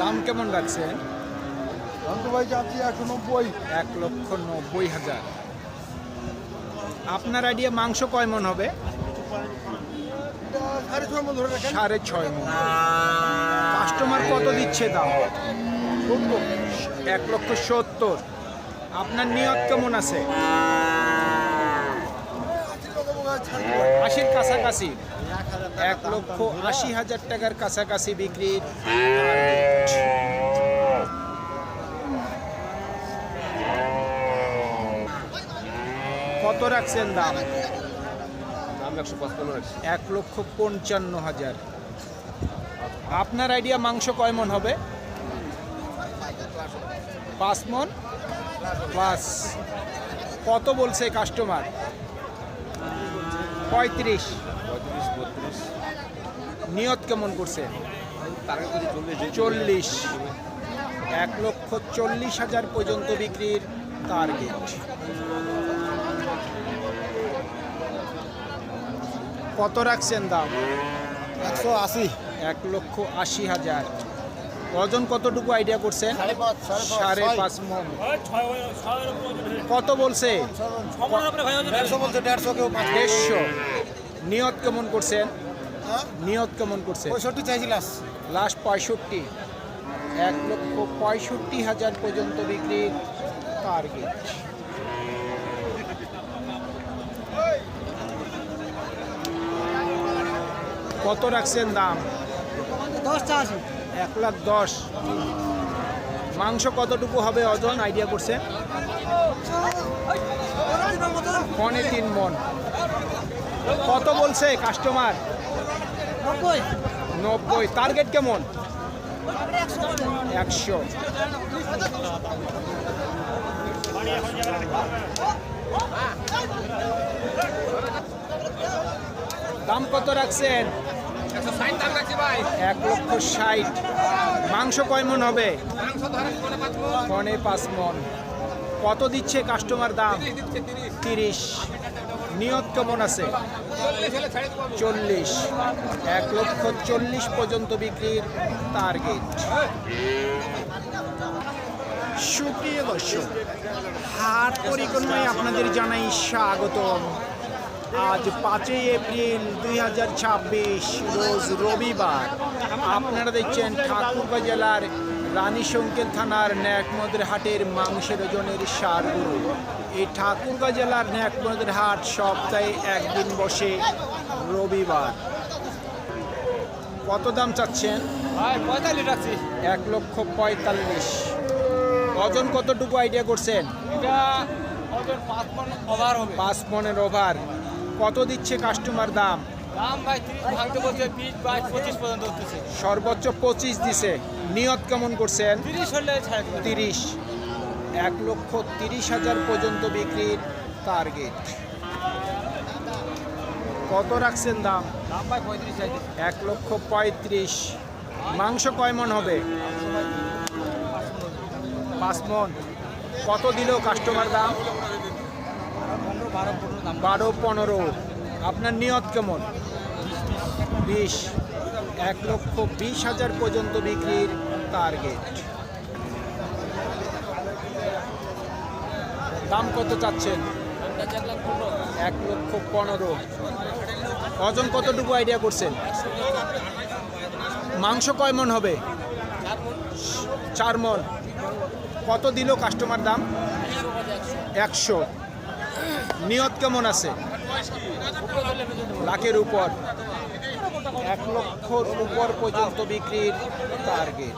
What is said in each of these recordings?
দাম কেমন রাখছেন? দাম তো ভাই চাচ্ছি 190। 1,90,000। আপনার আইডিয়া মাংস কয় মন হবে? 6.5 মণ ধরে রাখেন। 6.5 মন। কাস্টমার কত দিচ্ছে দাম? 1,70,000। আপনার নিয়ত কেমন আছে? 80 কাছাকাছি। 1,80,000 টাকার কাছাকাছি বিক্রির টার্গেট। কত রাখছেন দাম? 1,55,000। আপনার আইডিয়া মাংস কয় মন হবে? 5 মন প্লাস। কত বলছে কাস্টমার? 35। নিয়ত কেমন করছে? 40। 1,40,000 পর্যন্ত বিক্রির টার্গেট। কত রাখছেন দাম? 180। 1,80,000। ওজন কতটুকু আইডিয়া করছেন? 5.5 মন। কত বলছে? 150 বলছে, 150 কেউ 150। নিয়ত কেমন করছেন? নিয়ত কেমন করছেন? 65 চাইছি লাস্ট 65। 1,65,000 পর্যন্ত বিক্রির টার্গেট। কত রাখছেন দাম? 1,10,000। মাংস কতটুকু হবে ওজন আইডিয়া করছেন? 3.5 মন। কত বলছে কাস্টমার? 90। টার্গেট কেমন? 100। দাম কত রাখছেন? 1,60,000। মাংস কয় মন হবে? 5.5 মন। কত দিচ্ছে কাস্টমার দাম? 30। নিয়ত কেমন আছে? 40। 1,40,000 পর্যন্ত বিক্রির টার্গেট। সুপ্রিয় দর্শক, হাট পরিক্রমায় আপনাদের জানাই স্বাগতম। আজ 5 এপ্রিল 2026 রোজ রবিবার। আপনারা দেখছেন ঠাকুরগাঁ জেলার রানীশংকেল থানার ন্যাকমদের হাটের মাংসের ওজনের সারগুলো। এই ঠাকুরগাঁ জেলার ন্যাকমদের হাট সপ্তাহে একদিন বসে রবিবার। কত দাম চাচ্ছেন? 1,45,000। ওজন কতটুকু আইডিয়া করছেন? 5 মনের ওভার। কত দিচ্ছে কাস্টমার দাম? সর্বোচ্চ 25 দিছে। নিয়ত কেমন করছেন? 30। 1,30,000 পর্যন্ত বিক্রির টার্গেট। কত রাখছেন দাম? 1,35,000। মাংস কয় মন হবে? 5 মন। কত দিল কাস্টমার দাম? 12-15। আপনার নিয়ত কেমন? 20। 1,20,000 পর্যন্ত বিক্রির টার্গেট। দাম কত চাচ্ছেন? 1,15,000। ওজন কতটুকু আইডিয়া করছেন? মাংস কয় মন হবে? 4 মন। কত দিল কাস্টমার দাম? 100। নিয়ত কেমন আছে? লাখের উপর। 1 লক্ষর উপর পর্যন্ত বিক্রির টার্গেট।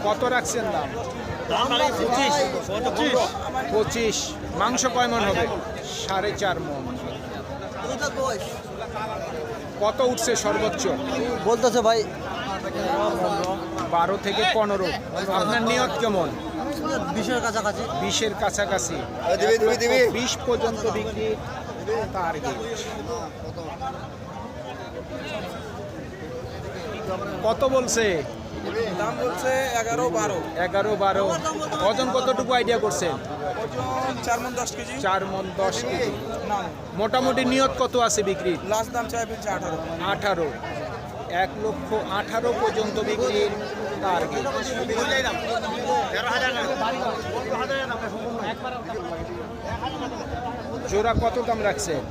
কত রাখছেন দাম? 25। মাংস কয় মন হবে? 4.5 মন। কত উঠছে সর্বোচ্চ? বলতেছে ভাই 12 থেকে 15। আপনার নিয়ত কেমন? 20-এর কাছাকাছি। 20-এর কাছাকাছি। 20 পর্যন্ত বিক্রির টার্গেট। কত বলছে? দাম বলছে 11-12। 11-12। ওজন কতটুকু আইডিয়া করছেন? ওজন 4 মণ 10 কেজি। 4 মণ 10 কেজি। না মোটামুটি নিয়ত কত আছে বিক্রির? লাস্ট দাম চাই পেয়েছে 18। 18, 1,18,000 পর্যন্ত বিক্রির টার্গেট। জোড়া কত দাম রাখছেন?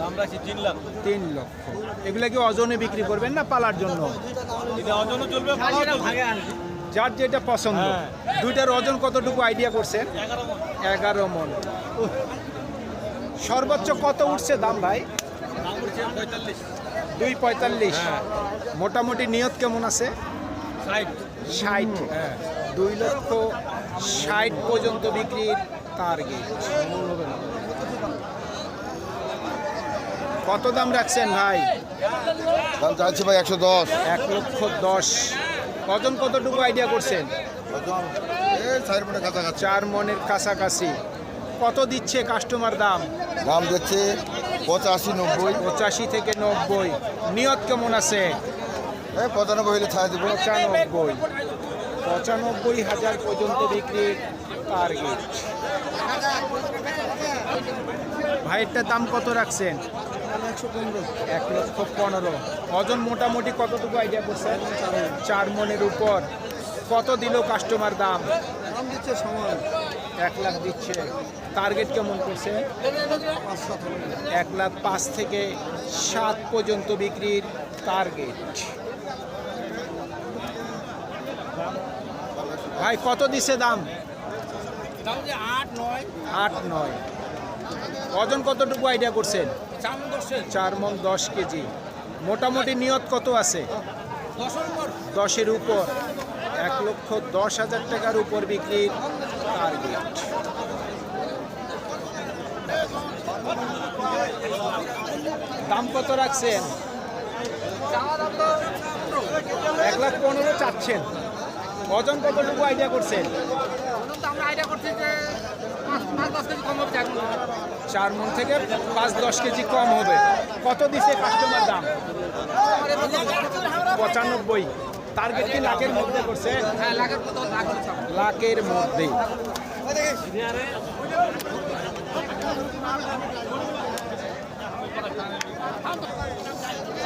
দাম রাখছি 3 লাখ। 3 লক্ষ। এগুলা কি ওজনে বিক্রি করবেন না পালার জন্য? এটা ওজনও চলবে, পালাও চলবে। যার যেটা পছন্দ। দুইটার ওজন কতটুকু আইডিয়া করছেন? 11 মণ। সর্বোচ্চ কত উঠছে দাম ভাই? দাম করছে 45। 2.45। মোটামুটি নিয়ত কেমন আছে? 60। 2,60,000 পর্যন্ত বিক্রির টার্গেট। কত দাম রাখছেন ভাই? দাম চাইছে ভাই 110। 1,10,000। ওজন কতটুকু আইডিয়া করছেন? এই 4 মণের কাছাকাছি। 4 মণের কাছাকাছি। কত দিচ্ছে কাস্টমার দাম? দাম দিচ্ছে 85, 90। 85 থেকে 90। নিয়ত কেমন আছে? 95 হলে ছাড় দিব। 95,000 পর্যন্ত বিক্রির টার্গেট। ভাইয়েরটার দাম কত রাখছেন? 1,15,000। ওজন মোটামুটি কতটুকু আইডিয়া করছেন? 4 মণের উপর। কত দিল কাস্টমার দাম? দাম দিচ্ছে সমান 1 লাখ দিচ্ছে। টার্গেট কেমন করছে? 1,05,000 থেকে 7 পর্যন্ত বিক্রির টার্গেট। ভাই কত দিছে দাম? 8-9। ওজন কতটুকু আইডিয়া করছেন? 4 মণ 10 কেজি। মোটামুটি নিয়ত কত আছে? 10-এর উপর। 1,10,000 টাকার উপর বিক্রির টার্গেট। দাম কত রাখছেন? 1,15,000 চাচ্ছেন। ওজন কতটুকু আইডিয়া করছেন? 4 মণ থেকে 5-10 কেজি কম হবে। কত দিছে কাস্টমার দাম? 95। টার্গেট কি লাখের মধ্যে করছে? লাখের মধ্যে।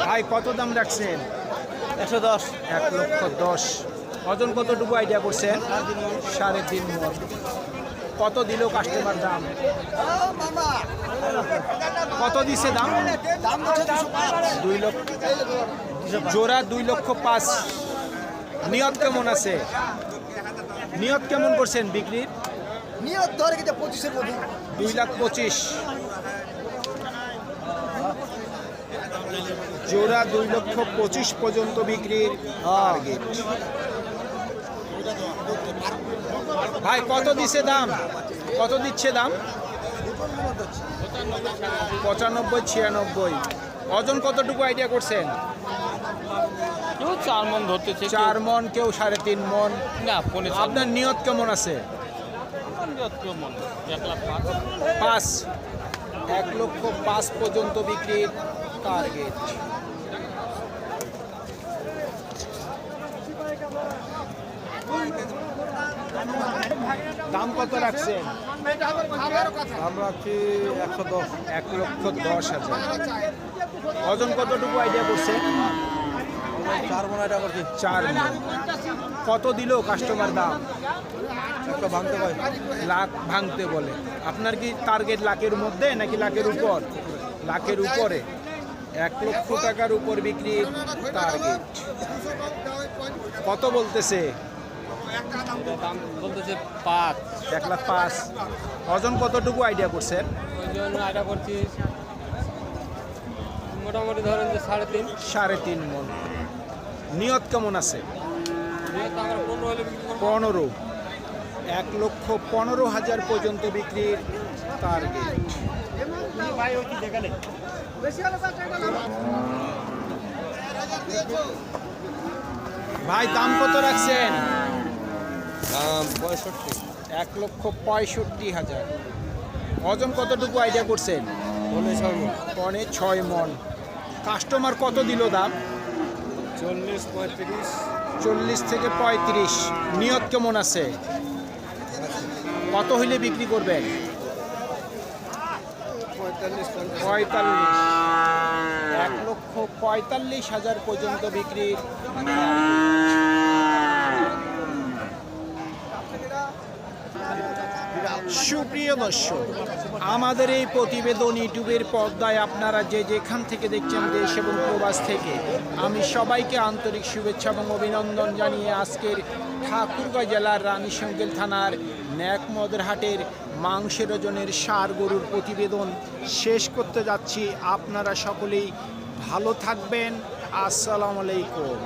ভাই কত দাম রাখছেন? 110। 1,10,000। ওজন কতটুকু আইডিয়া করছেন? 3.5 মণ। কত দিল কাস্টমার দাম? কত দিছে দাম? 2 লক্ষ। জোড়া 2,05,000। নিয়ত কেমন আছে? নিয়ত কেমন করছেন বিক্রির? নিয়ত ধরে কি 25-এর মধ্যে। 2,25,000। জোড়া 2,25,000 পর্যন্ত বিক্রির টার্গেট। ভাই কত দিছে দাম? কত দিচ্ছে দাম? 95-96। ওজন কতটুকু আইডিয়া করছেন? 4 মণ ধরতেছে 4 মণ, কেউ 3.5 মণ। না পনে আপনার নিয়ত কেমন আছে? 5। 1,05,000 পর্যন্ত বিক্রির টার্গেট। দাম কত রাখছেন? দাম রাখছি 110। 1,10,000। ওজন কতটুকু আইডিয়া করছেন? 4 মণ এটা করছি। 4 মণ। কত দিল কাস্টমার দাম? একটা ভাঙতে পাই। লাখ ভাঙতে বলে। আপনার কি টার্গেট লাখের মধ্যে নাকি লাখের উপর? লাখের উপরে। 1 লক্ষ টাকার উপর বিক্রির টার্গেট। কত বলতেছে? দাম বলতেছে 5। 1,05,000। ওজন কতটুকু আইডিয়া করছেন? ওই জন্য আইডিয়া করছি মোটামুটি ধরেন যে 3.5। 3.5 মণ। নিয়ত কেমন আছে? যেহেতু আমরা 15 হলে বিক্রি করবো। 15। 1,15,000 পর্যন্ত বিক্রির টার্গেট। ভাই দাম কত রাখছেন? দাম 65। 1,65,000। ওজন কতটুকু আইডিয়া করছেন? 6 মণ। কাস্টমার কত দিল দাম? 40-35। 40 থেকে 35। নিয়ত কেমন আছে? কত হইলে বিক্রি করবেন? 45। 1,45,000 পর্যন্ত বিক্রির। সুপ্রিয় দর্শক, আমাদের এই প্রতিবেদন ইউটিউবের পর্দায় আপনারা যে যেখান থেকে দেখছেন দেশ এবং প্রবাস থেকে, আমি সবাইকে আন্তরিক শুভেচ্ছা এবং অভিনন্দন জানিয়ে আজকের ঠাকুরগাঁও জেলার রানীশঙ্কেল থানার ন্যাকমদের হাটের মাংসের ওজনের ষাঁড় গরুর প্রতিবেদন শেষ করতে যাচ্ছি। আপনারা সকলেই ভালো থাকবেন। আসসালামু আলাইকুম।